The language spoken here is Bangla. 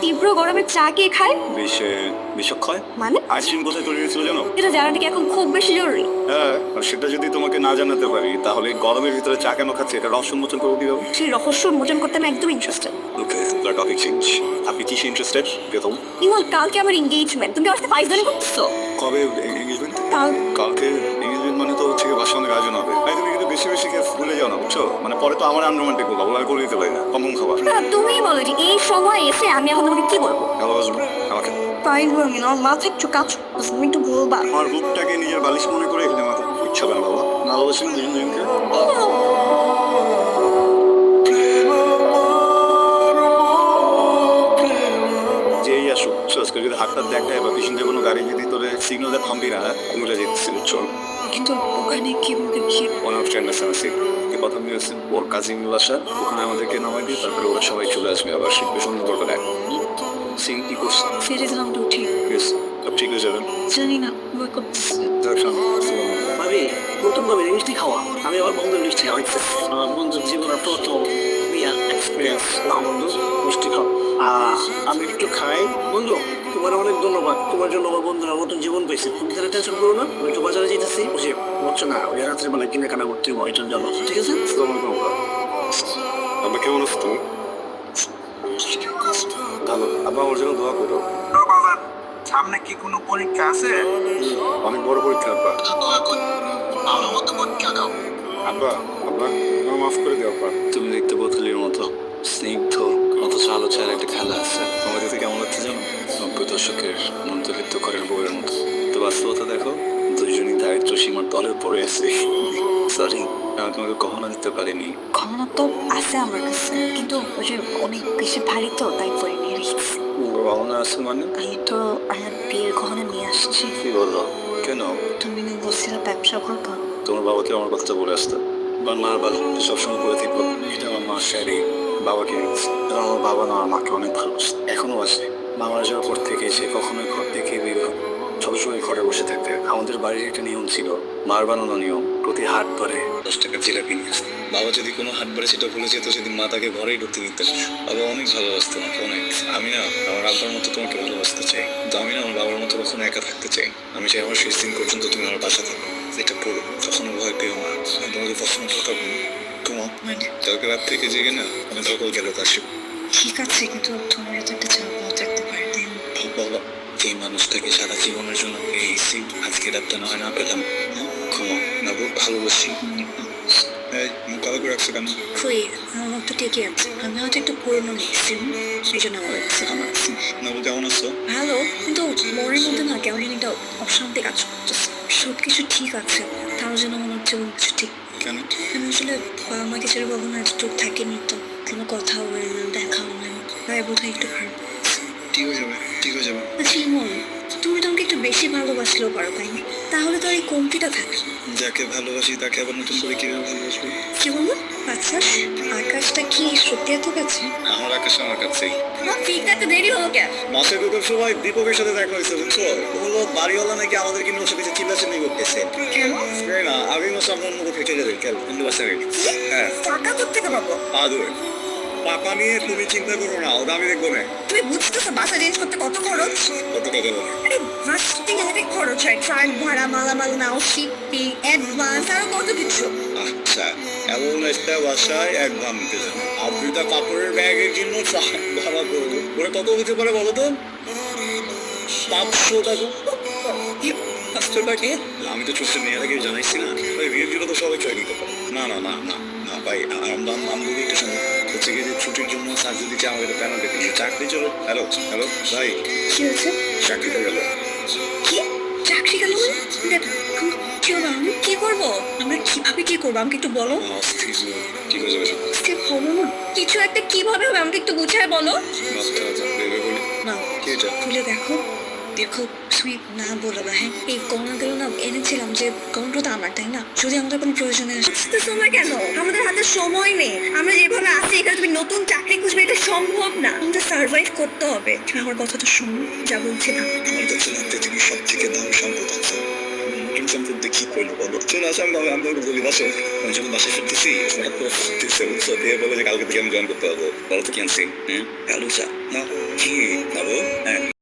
তীব্র গরমে চা কে খায়? বিষক্ষয় মানে আইসক্রিম কোথায় তৈরি হয়েছিল জানো? এটা জানাটা কি এখন খুব বেশি জরুরি? হ্যাঁ, আর সেটা যদি তোমাকে না জানাতে পারি তাহলে গরমের ভিতরে চা কেন খাচ্ছে এটা রহস্য উন্মোচন করে দিও। সেই রহস্য উন্মোচন করতে আমি একদম interested. Okay, the topic change. আপনি কিসে ইন্টারেস্টেড বেতন? ইমল, কালকে আমার এঙ্গেজমেন্ট, তুমি আমার সাথে ফাইজলামি করতেছো? কবে এঙ্গেজমেন্ট? কাল। কালকে এঙ্গেজমেন্ট মানে তো হচ্ছে বাসা অনেক আয়োজন হবে। তাই তুমি কিন্তু বেশি বেশি খেয়ে ভুলে যাও না, বুঝছো? মানে পরে তো আমার আনরোমান্টিক বলবো, ওরা করে দিতে পারি না, কম খাবার। তুমি বলো যে এই সময় এসে আমি এখন তোমাকে কি বলবো? ভালোবাসবো আমাকে? ফাইজলামি না, মাথা একটু কাজ করতেছে, তুমি একটু বলবা? আমার বুকটাকে নিজের বালিশ মনে করে এখানে মাথা ইচ্ছা করে বাবা। ভালোবাসি না দুজনকে। যেই আসুক আজকে যদি হাতটা দেখায় বা পিছন দিয়ে কোনো গাড়ি যদি তোরে সিগন্যাল দেয় থামবি না, উড়ে যেতেছি, চল। কিন্তু ওখানে কি বলতে কি? ওনার ফ্রেন্ড আছে না সিক, কি কথা বলেছে ওর কাজিন বাসা, ওখানে আমাদেরকে নামাই দিয়ে তারপরে ওরা সবাই চলে আসবে আবার শিখবে সুন্দর করে। সিং কি করছে? ফিরে দিলাম তো ঠিক। সব ঠিক হয়ে যাবে। জানি না, বই করতেছে। ভাবি নতুন ভাবে মিষ্টি খাওয়া, আমি আমার বন্ধুর মিষ্টি খাওয়াইছি। আমার বন্ধুর জীবনের প্রথম বিয়ার এক্সপিরিয়েন্স না বন্ধু, মিষ্টি খাও। আমি একটু খাই। বন্ধু তোমার অনেক ধন্যবাদ, তোমার জন্য আমার বন্ধুরা নতুন জীবন পেয়েছে। তুমি তারা টেনশন করো না, আমি একটু বাজারে যেতেছি, বুঝে বুঝছো না, ওই রাত্রে বেলা কিনে কাটা করতে হবে এটার জন্য, ঠিক আছে? আমরা কেমন আছো তুমি? ভালো। আব্বা আমার জন্য দোয়া করো। বাবা, সামনে কি কোনো পরীক্ষা আছে? অনেক বড় পরীক্ষা আব্বা। আব্বা, আব্বা আমার মাফ করে দিও আব্বা। তুমি দেখতে বোতলের মতো স্নিগ্ধ, অথচ আলো ছাড়া একটা খেলা আছে। তোমার দেখতে কেমন লাগছে জানো? 90 দশকের মধ্যবিত্ত ঘরের বউয়ের মতো। তো বাস্তবতা দেখো, দুইজনই দারিদ্র সীমার তলে পড়ে আছে। সরি, আমি তোমাকে কখনো দিতে পারিনি। ক্ষমতা তো আছে আমার কাছে, কিন্তু ওই যে অনেক বেশি ভারী তো, তাই পরে নিয়ে রেখেছি। ভাবনা আছে মানে? আমি তো আমার বিয়ের গহনা নিয়ে আসছি। কি বললো? কেন? তুমি না বলছিলে ব্যবসা করবো? তোমার বাবাকে আমার কথাটা বলে আসতে। বাংলার বাল সবসময় বলে থাকবো, এটা আমার মা শাড়ি বাবাকে দিচ্ছে। কারণ আমার বাবা না আমার মাকে অনেক ভালোবাসে, এখনো আছে। মামার যাওয়ার পর থেকে সে কখনোই ঘর থেকে বের হয় না। সবসময় ঘরে বসে থাকতে। আমাদের বাড়ির একটা নিয়ম ছিল, মার বানানো নিয়ম, প্রতি হাট পরে 10 টাকার জিলাপি নিয়ে আসতো। বাবা যদি কোনো হাট পরে সেটা ভুলে যেত, সেদিন মা তাকে ঘরেই ঢুকতে দিতেন। বাবা অনেক ভালোবাসতো আমাকে, অনেক। আমি না আমার আব্বার মতো তোমাকে ভালোবাসতে চাই, কিন্তু আমি না আমার বাবার মতো কখনো একা থাকতে চাই। আমি চাই আমার শেষ দিন পর্যন্ত তুমি আমার বাসা থাকো। এটা পুরো কখনো ভয় পেও না, আমি তোমাকে কখনো ঠকাবো না। তোমার কালকে রাত থেকে জেগে না আমি সকল গেলে আসবো। ঠিক আছে, কিন্তু তোমার তো একটা চাপ থাকতে পারে, তাই না? বাবা, যে মানুষটাকে সারা জীবনের জন্য পেয়েছি, আজকে রাতটা না হয় না পেলাম। ক্ষমা না, বহুত ভালোবাসি। এই মুখ কালো করে রাখছো কেন? কই, আমার তো ঠিকই আছে। আমি হয়তো একটু পুরনো নিয়েছি, এই জন্য আমার কাছে আমার নাবু কেমন আছো? ভালো, কিন্তু মনের মধ্যে না কেমন একটা অশান্তি কাজ করতেছে। সবকিছু ঠিক আছে, তাও যেন মনে হচ্ছে কোনো কিছু ঠিক। কেন? আমি আসলে বাবা মাকে ছেড়ে কখনো এত চোখ থাকেনি, তো কোনো কথা হয় না, দেখা হয় না, তাই বোধহয় একটু খারাপ। ঠিক হয়ে যাবে, ঠিক হয়ে যাবে। আচ্ছা ইমন, তুমি তো আমাকে একটু বেশি ভালোবাসলেও পারো, তাই না? তাহলে তো আর এই কমতিটা থাকে। যাকে ভালোবাসি তাকে আবার নতুন করে কিভাবে ভালোবাসবো? কি বলবো? আচ্ছা, আকাশটা কি সত্যি এত কাছে? আমার আকাশ আমার কাছেই। না, ঠিক আছে, দেরি হলো কেন? মাসে দুটোর সময় দীপকের সাথে দেখা হয়েছে, বুঝছো? বললো বাড়িওয়ালা নাকি আমাদেরকে নিয়ে ওর সাথে চিল্লাচিল্লি করতেছে। কেন? জানি না, আমি মাসে আপনার মুখে ফেটে যাবে কেন, কিন্তু বাসা নেই। হ্যাঁ, টাকা কোথেকে পাবো? আদর টাকা নিয়ে তুমি চিন্তা করো না, ওটা আমি দেখবো না। তুমি বুঝতেছো বাসা চেঞ্জ করতে কত খরচ? কত টাকা দেবো? আরে ভার্সিটি গেলে খরচ হয়, ট্রাক ভাড়া, মালামাল নাও, শিপিং, অ্যাডভান্স, আরো কত কিছু। আচ্ছা, এমন একটা বাসায় একদম নিতে যাবো। আপনি তা কাপড়ের ব্যাগের জন্য ভাড়া করবো, ওরা কত হতে পারে বলো তো? 500 টাকা। 500 টাকা? আমি তো ছোট্ট মেয়ের আগে জানাইছি না, ভাই বিয়ের জন্য তো সবাই চয় নিতে পারে। না না না না না ভাই, আমি যদি একটু শুনি হচ্ছে কি যে ছুটির জন্য স্যার যদি চাই আমাদের প্যানেল দেখে চাকরি চলো। হ্যালো হ্যালো ভাই, কি হয়েছে? চাকরিটা গেল। কি চাকরি গেল? কি হলো? আমি কি করবো? আমরা কিভাবে কি করবো আমাকে একটু বলো। ঠিক হয়ে যাবে। ঠিক হলো না কিছু একটা, কিভাবে হবে আমাকে একটু বুঝায় বলো। ভেবে বলি না, কি এটা? খুলে দেখো, দেখো, তুমি না বলো না। হ্যাঁ, এই গহনাগুলো না এনেছিলাম যে গহনাটা তো আমার, তাই না? যদি আমাদের কোনো প্রয়োজনে আসতে সময় কেন? আমাদের হাতে সময় নেই। আমরা যেভাবে আছি এখানে তুমি নতুন চাকরি খুঁজবে, এটা সম্ভব না। আমাদের সার্ভাইভ করতে হবে। আমার কথা তো শোনো, যা বলছি না। আমার কাছে না পৃথিবীর সব থেকে দামি সম্পদ আছে নতুন সম্পর্ক দেখি করলো বলো চলে আসো আমি আমি ওকে বলি বসো আমি যখন বাসায় ফিরতেছি দিয়ে বলে যে কালকে থেকে আমি জয়েন করতে পারবো বলো তো কি আনছি কালু চা না কি না বউ